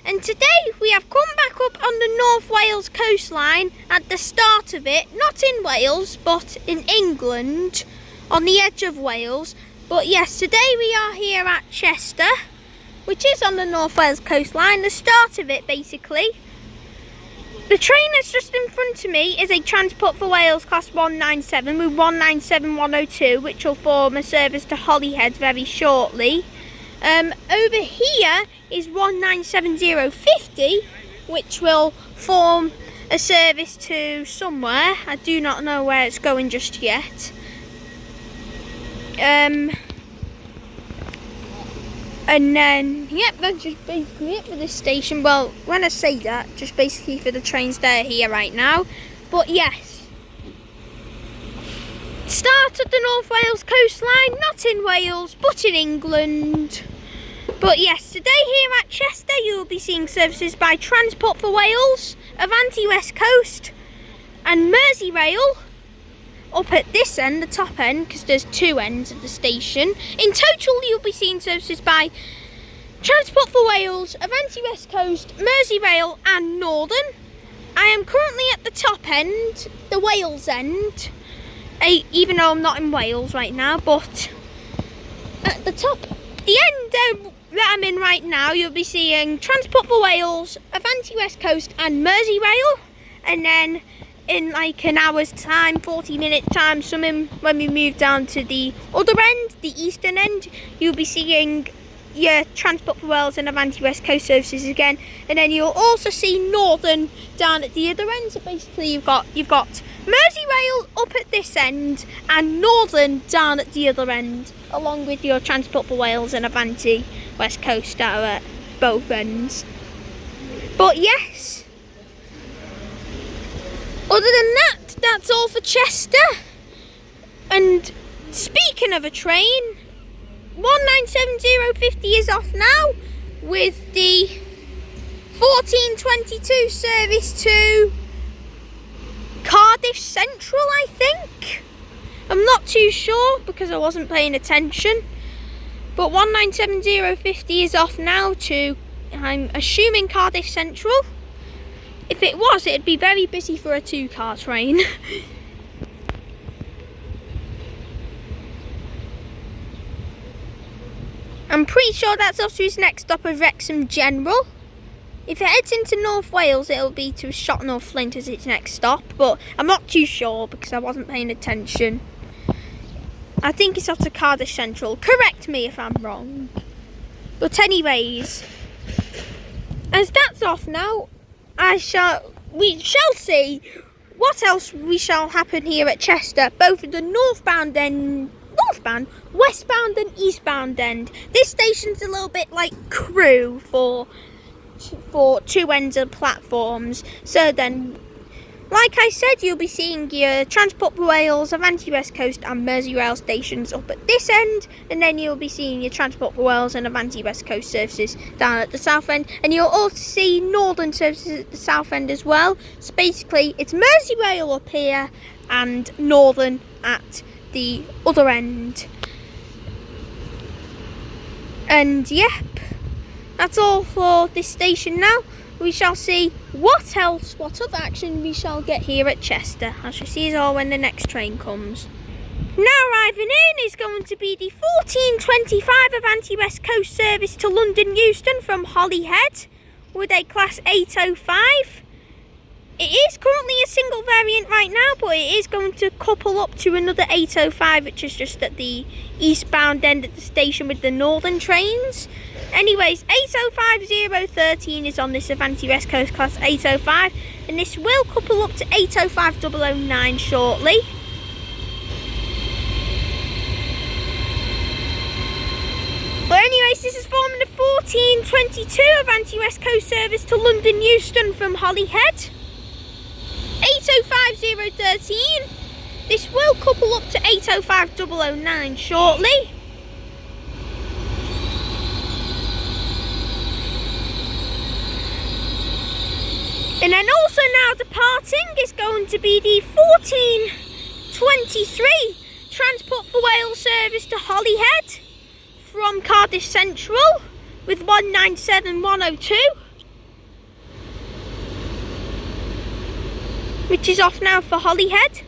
and today we have come back up on the North Wales coastline at the start of it, not in Wales but in England, on the edge of Wales. But yes, today we are here at Chester, which is on the North Wales coastline, the start of it basically. The train that's just in front of me is a Transport for Wales Class 197 with 197102, which will form a service to Holyhead very shortly. Over here is 197050, which will form a service to somewhere. I do not know where it's going just yet. And then, yep, that's just basically it for this station. Well, when I say that, just basically for the trains that are here right now. But yes, start at the North Wales coastline, not in Wales, but in England. But yes, today here at Chester, you will be seeing services by Transport for Wales, Avanti West Coast, and Merseyrail. Up at this end, the top end, because there's two ends of the station. In total, you'll be seeing services by Transport for Wales, Avanti West Coast, Merseyrail and Northern. I am currently at the top end, the Wales end, even though I'm not in Wales right now, but at the top, the end that I'm in right now, you'll be seeing Transport for Wales, Avanti West Coast and Merseyrail, and then in like an hour's time, 40-minute time, something, when we move down to the other end, the eastern end, you'll be seeing your Transport for Wales and Avanti West Coast services again, and then you'll also see Northern down at the other end. So basically you've got Merseyrail up at this end and Northern down at the other end, along with your Transport for Wales and Avanti West Coast that are at both ends. But yes, other than that, that's all for Chester. And speaking of a train, 197050 is off now with the 1422 service to Cardiff Central, I think. I'm not too sure because I wasn't paying attention. But 197050 is off now to, I'm assuming, Cardiff Central. If it was, it'd be very busy for a two-car train. I'm pretty sure that's off to his next stop of Wrexham General. If it heads into North Wales, it'll be to Shotton or Flint as its next stop, but I'm not too sure because I wasn't paying attention. I think it's off to Cardiff Central. Correct me if I'm wrong. But anyways, as that's off now, we shall see what else we shall happen here at Chester, both at the westbound and eastbound end. This station's a little bit like Crewe for two ends of platforms. So then, like I said, you'll be seeing your Transport for Wales, Avanti West Coast and Merseyrail stations up at this end, and then you'll be seeing your Transport for Wales and Avanti West Coast services down at the south end, and you'll also see Northern services at the south end as well. So basically it's Merseyrail up here and Northern at the other end. And yep, that's all for this station now. We shall see what other action we shall get here at Chester. I shall see you all when the next train comes. Now arriving in is going to be the 1425 Avanti West Coast service to London Euston from Holyhead with a class 805. It is currently a single variant right now, but it is going to couple up to another 805, which is just at the eastbound end of the station with the northern trains. Anyways, 805013 is on this Avanti West Coast class 805, and this will couple up to 805009 shortly. But anyways, this is forming the 1422 Avanti West Coast service to London Euston from Holyhead. 805013. This will couple up to 805009 shortly. And then also now departing is going to be the 1423 Transport for Wales service to Holyhead from Cardiff Central with 197102. Which is off now for Holyhead.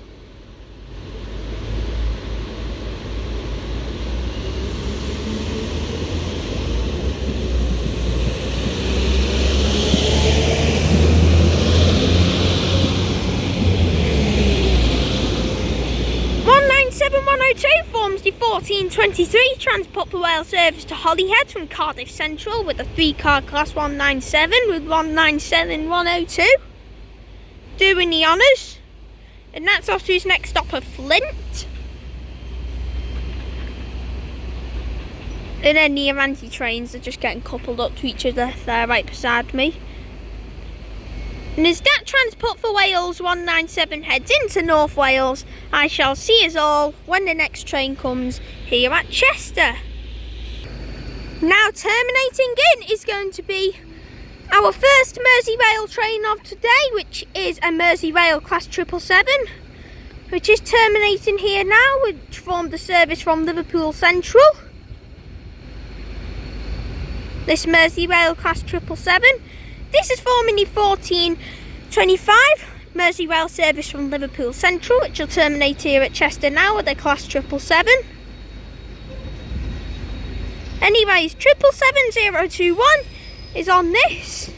Forms the 1423 Transport for Wales service to Holyhead from Cardiff Central with a 3-car class 197 with 197102. Doing the honours, and that's off to his next stop of Flint. And then the Avanti trains are just getting coupled up to each other there right beside me. And as that Transport for Wales 197 heads into North Wales, I shall see us all when the next train comes here at Chester. Now terminating in is going to be our first Merseyrail train of today, which is a Merseyrail class 777, which is terminating here now, which formed the service from Liverpool Central. This Merseyrail class 777. This is forming the 1425 Merseyrail service from Liverpool Central, which will terminate here at Chester now with a class 777. Anyways, 777021 is on this.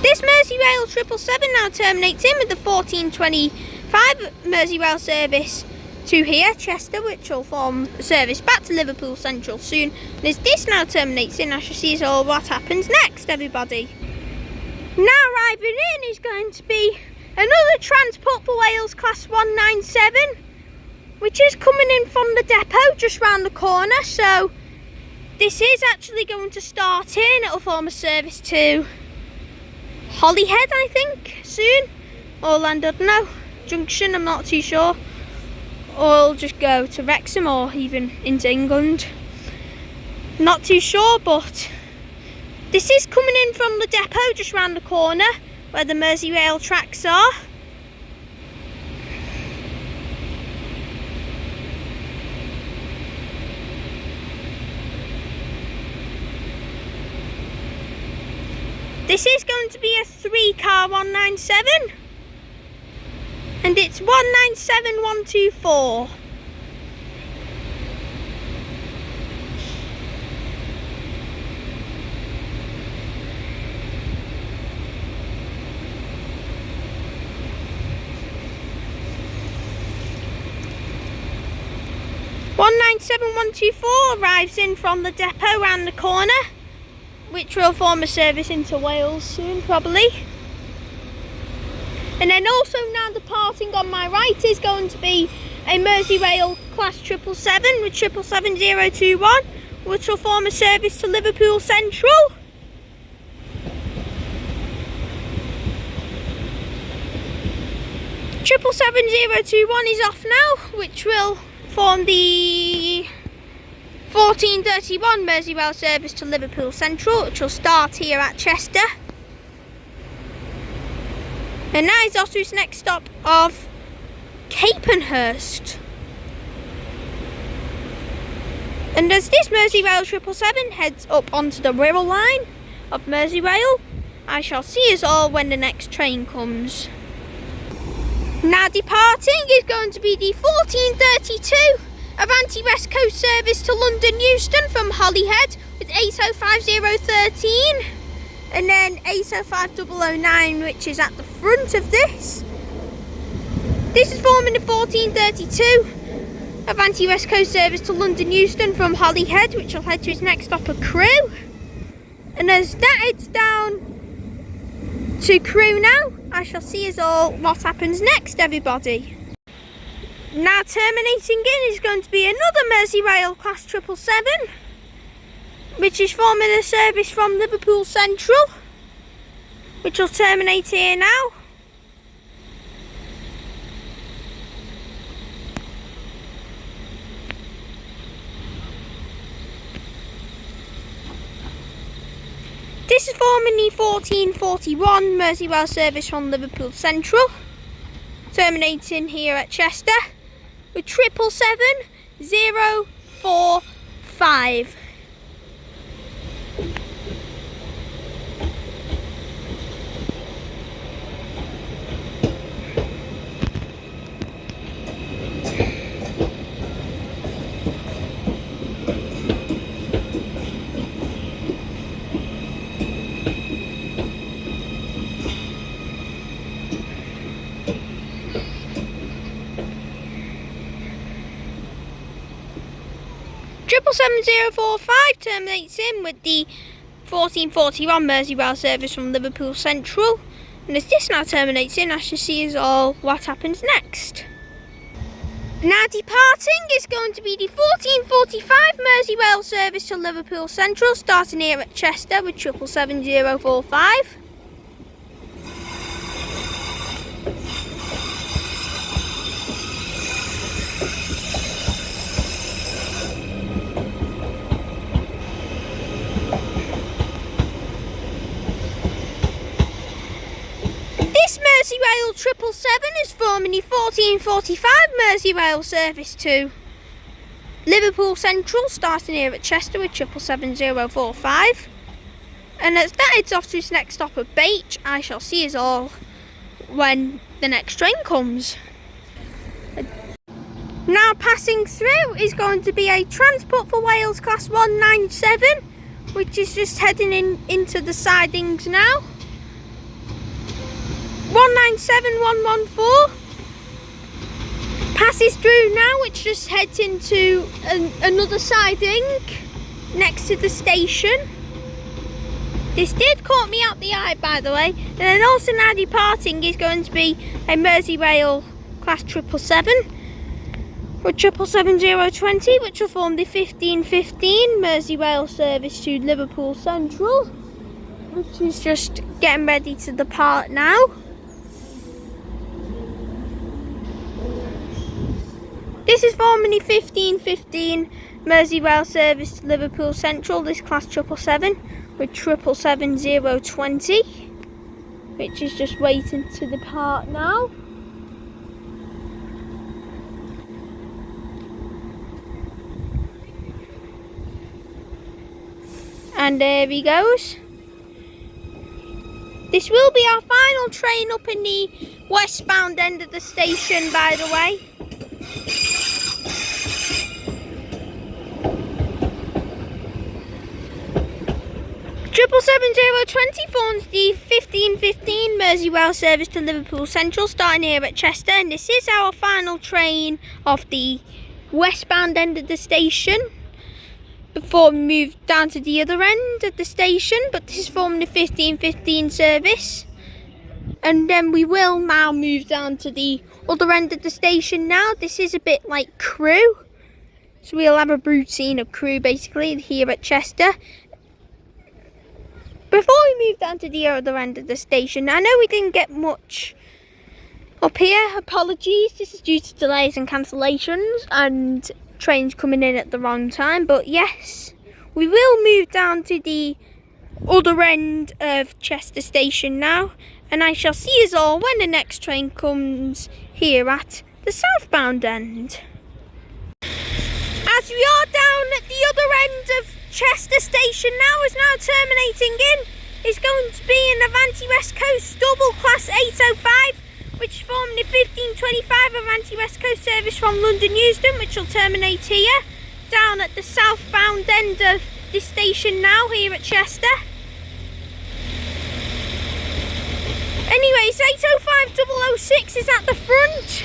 This Merseyrail 777 now terminates in with the 1425 Merseyrail service to here, Chester, which will form a service back to Liverpool Central soon. And as this now terminates in, I shall see all what happens next, everybody. Now arriving in is going to be another Transport for Wales class 197, which is coming in from the depot just round the corner. So this is actually going to start in. It'll form a service to Holyhead, I think, soon, or Llandudno Junction, I'm not too sure, or it'll just go to Wrexham or even into England, not too sure. But this is coming in from the depot just round the corner where the Merseyrail tracks are. This is going to be a 3-car 197, and it's 197124. Arrives in from the depot round the corner, which will form a service into Wales soon, probably. And then also now departing on my right is going to be a Merseyrail class 777 with 777021, which will form a service to Liverpool Central. Triple 7021 is off now, which will form the 1431 Merseyrail service to Liverpool Central, which will start here at Chester. And now is Oscar's next stop of Capenhurst. And as this Merseyrail 777 heads up onto the Wirral line of Merseyrail, I shall see us all when the next train comes. Now departing is going to be the 1432 Avanti West Coast service to London Euston from Holyhead with 805013, and then 805009, which is at the front of this. This is forming the 1432 Avanti West Coast service to London Euston from Holyhead, which will head to its next stop at Crewe. And as that heads down to Crewe now, I shall see us all what happens next, everybody. Now terminating in is going to be another Merseyrail class 777, which is forming a service from Liverpool Central, which will terminate here now. This is forming the 1441 Merseyrail service from Liverpool Central, terminating here at Chester with 777-045. Triple 7045 terminates in with the 1441 Merseyrail service from Liverpool Central, and as this now terminates in, I shall see us all what happens next. Now departing is going to be the 1445 Merseyrail service to Liverpool Central, starting here at Chester with 777-045. Merseyrail 777 is forming the 1445 Merseyrail service to Liverpool Central, starting here at Chester with 777-045. And as that heads off to its next stop at Beach, I shall see us all when the next train comes. Now passing through is going to be a Transport for Wales Class 197, which is just heading into the sidings now. 197114 passes through now, which just heads into another siding next to the station. This did caught me out the eye, by the way. And then also now departing is going to be a Merseyrail class 777 with 777-020, which will form the 1515 Merseyrail service to Liverpool Central, which is just getting ready to depart now. This is forming the 1515 Merseyrail service to Liverpool Central, this class 777 with 777-020, which is just waiting to depart now. And there he goes. This will be our final train up in the westbound end of the station, by the way. 777-020 forms the 1515 Merseyrail service to Liverpool Central, starting here at Chester, and this is our final train of the westbound end of the station before we move down to the other end of the station. But this is forming the 1515 service, and then we will now move down to the other end of the station now. This is a bit like Crewe, so we'll have a routine of Crewe basically here at Chester. Before we move down to the other end of the station, I know we didn't get much up here, apologies. This is due to delays and cancellations and trains coming in at the wrong time, but yes, we will move down to the other end of Chester station now, and I shall see us all when the next train comes here at the southbound end. As as we are down at the other end of Chester Station now, is now terminating in, is going to be an Avanti West Coast double class 805, which is forming the 1525 Avanti West Coast service from London Euston, which will terminate here, down at the southbound end of this station now, here at Chester. Anyways, 805 006 is at the front.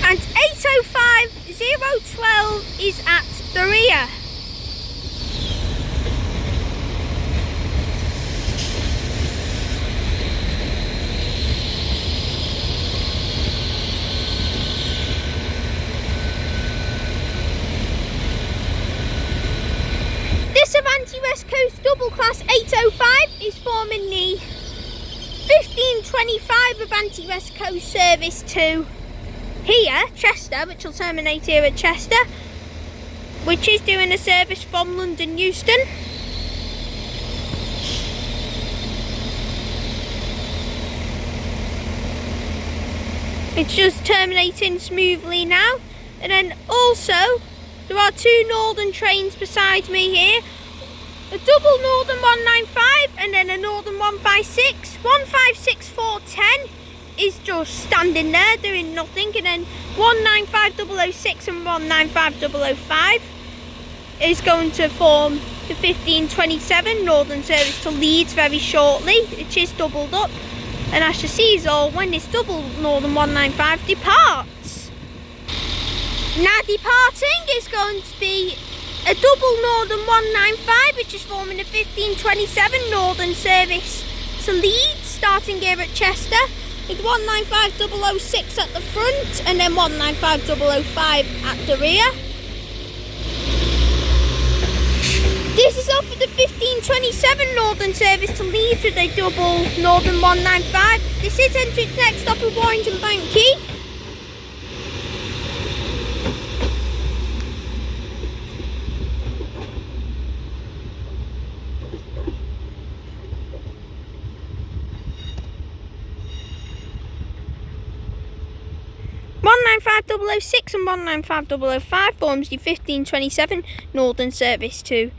And 805 012 is at the rear. This Avanti West Coast double class 805 is forming the 1525 Avanti West Coast service to here, Chester, which will terminate here at Chester, which is doing a service from London Euston. It's just terminating smoothly now. And then also, there are two Northern trains beside me here. A double Northern 195 and then a Northern 156. 156410 is just standing there doing nothing, and then 195006 and 195005 is going to form the 1527 Northern service to Leeds very shortly, which is doubled up, and as you see is all when this double Northern 195 departs. Now departing is going to be a double Northern 195, which is forming the 1527 Northern service to Leeds, starting here at Chester, with 195006 at the front and then 195005 at the rear. This is off of the 1527 Northern service to Leeds with a double Northern 195. This is entering its next stop of Warrington Bank Quay. .195 006 and 195 005 forms the 1527 Northern service to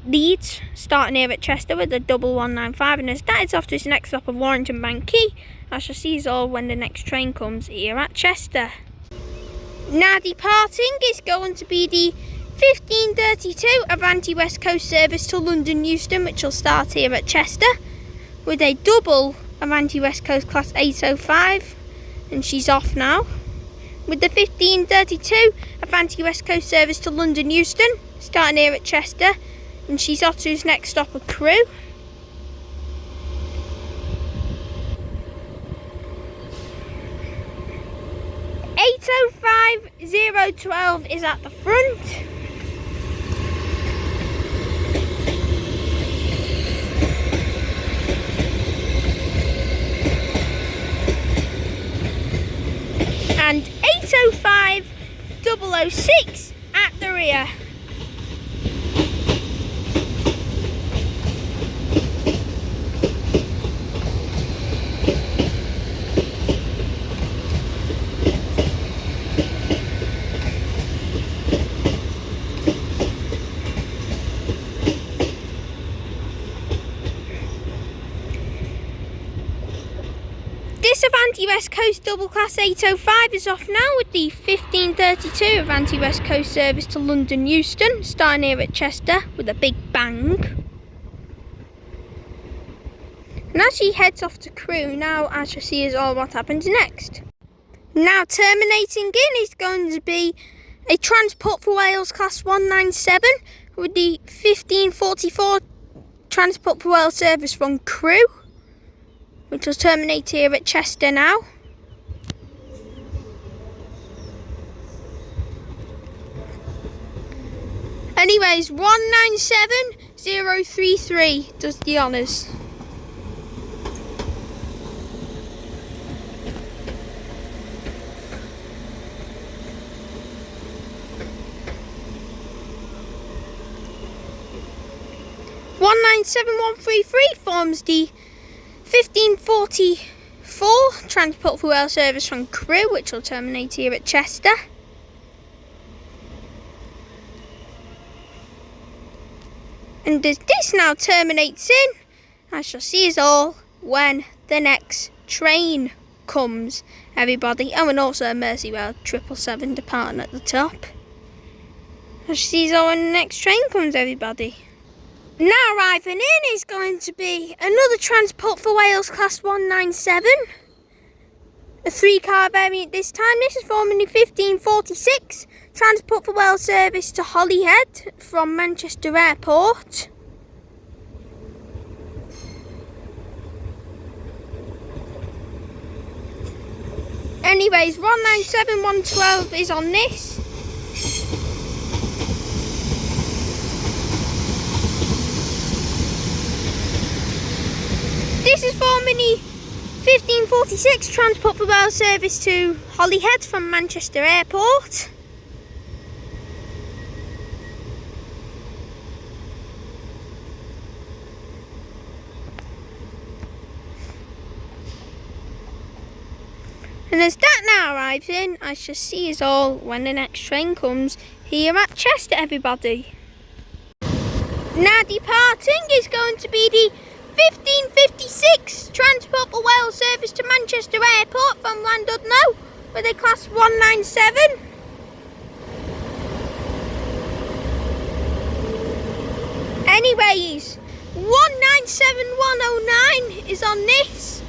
Leeds, starting here at Chester with a double 195, and as that is off to its next stop of Warrington Bank Quay. I shall see you all when the next train comes here at Chester. Now departing is going to be the 1532 Avanti West Coast service to London Euston, which will start here at Chester with a double Avanti West Coast class 805, and she's off now. With the 1532 Avanti West Coast service to London Euston, starting here at Chester, and she's off to his next stop of Crewe. .05012 is at the front. And 805 006 at the rear. This Avanti West Coast double class 805 is off now with the 1532 Avanti West Coast service to London Euston, starting here at Chester with a big bang. And as she heads off to Crewe now, as you see is all what happens next. Now terminating in is going to be a Transport for Wales class 197 with the 1544 Transport for Wales service from Crewe, which will terminate here at Chester now. Anyways, 197033 does the honours. 197-133 forms the 1544 Transport for Wales service from Crewe, which will terminate here at Chester. And as this now terminates in, I shall see us all when the next train comes, everybody. Oh, and also a Merseyrail 777 departing at the top. I shall see us all when the next train comes, everybody. Now arriving in is going to be another Transport for Wales Class 197. A 3-car variant this time. This is forming the 1546 Transport for Wales service to Holyhead from Manchester Airport. Anyways, 197-112 is on this. This is forming the 1546 Transport for Wales service to Holyhead from Manchester Airport. And as that now arrives in, I shall see us all when the next train comes here at Chester, everybody. Now departing is going to be the 1556 Transport for Wales service to Manchester Airport from Llandudno with a class 197. Anyways, 197-109 is on this.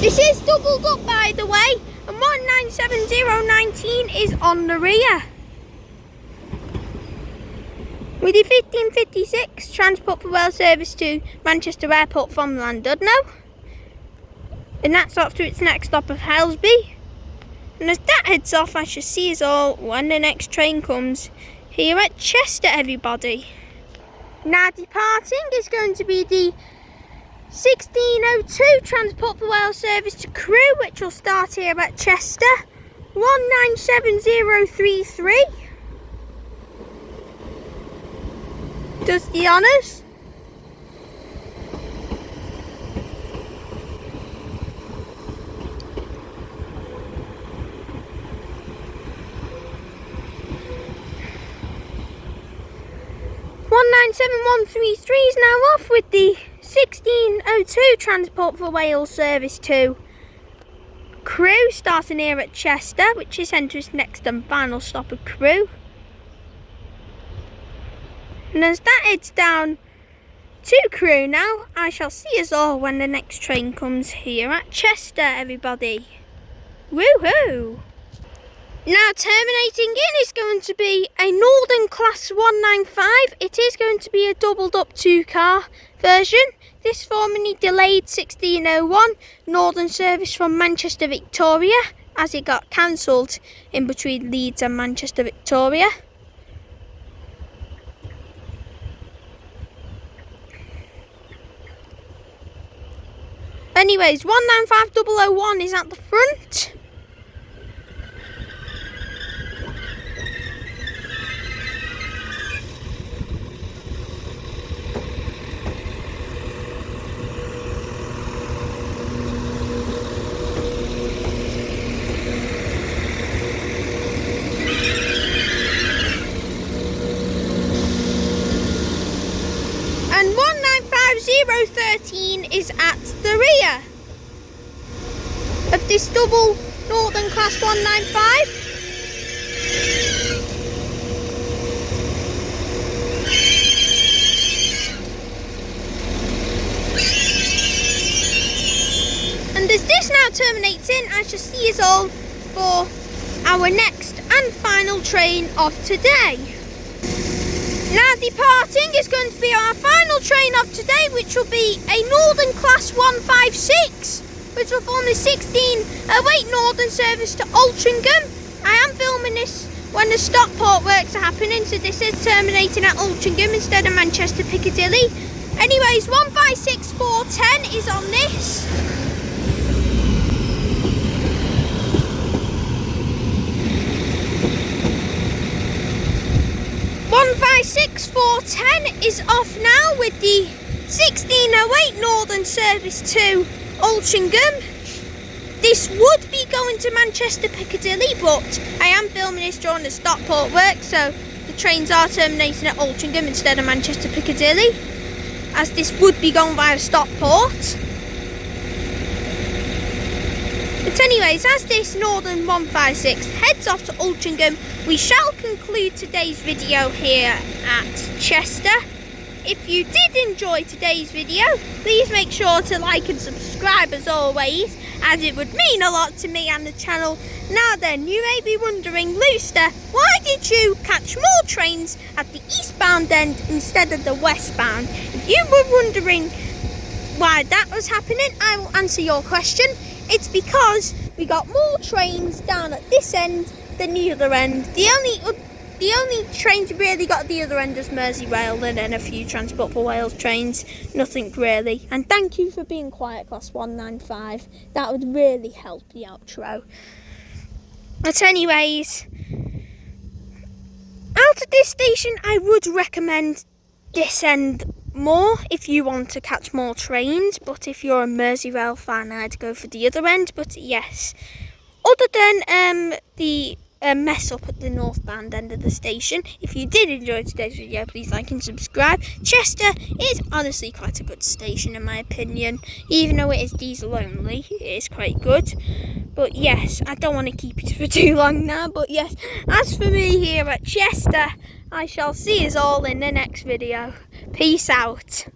This is doubled up, by the way, and 197-019 is on the rear. With the 1556 Transport for Wales service to Manchester Airport from Llandudno. And that's off to its next stop of Helsby. And as that heads off, I shall see us all when the next train comes here at Chester, everybody. Now departing is going to be the 1602 Transport for Wales service to Crewe, which will start here at Chester. 197-033 does the honours. (197-133) is now off with the 1602 Transport for Wales service to Crewe, starting here at Chester, which is then to its next and final stop of Crewe. And as that heads down to Crewe now, I shall see us all when the next train comes here at Chester, everybody. Woohoo! Now terminating in is going to be a Northern Class 195. It is going to be a doubled up 2-car version. This forming the delayed 1601 Northern service from Manchester Victoria, as it got cancelled in between Leeds and Manchester Victoria. Anyways, 195-001 is at the front. And 195-013 is at the rear of this double Northern Class 195. And as this now terminates in, I shall see us all for our next and final train of today. Now departing is going to be our final train of today, which will be a Northern Class 156, which will form the 1608 Northern service to Altrincham. I am filming this when the Stockport works are happening, so this is terminating at Altrincham instead of Manchester Piccadilly. Anyways, 156410 is on this. 6410 is off now with the 1608 Northern service to Altrincham. This would be going to Manchester Piccadilly, but I am filming this during the Stockport work, so the trains are terminating at Altrincham instead of Manchester Piccadilly, as this would be going via Stockport. But anyways, as this Northern 156 heads off to Altrincham, we shall conclude today's video here at Chester. If you did enjoy today's video, please make sure to like and subscribe as always, as it would mean a lot to me and the channel. Now then, you may be wondering, Looster, why did you catch more trains at the eastbound end instead of the westbound? If you were wondering why that was happening, I will answer your question. It's because we got more trains down at this end than the other end. The only trains we really got at the other end was Merseyrail and then a few Transport for Wales trains. Nothing really. And thank you for being quiet, class 195. That would really help the outro. But anyways, out of this station, I would recommend this end more if you want to catch more trains, but if you're a Merseyrail fan, I'd go for the other end. But yes, other than the mess up at the northbound end of the station, if you did enjoy today's video, please like and subscribe. Chester is honestly quite a good station in my opinion, even though it is diesel only, it is quite good. But yes, I don't want to keep it for too long now, but yes, as for me here at Chester, I shall see us all in the next video. Peace out.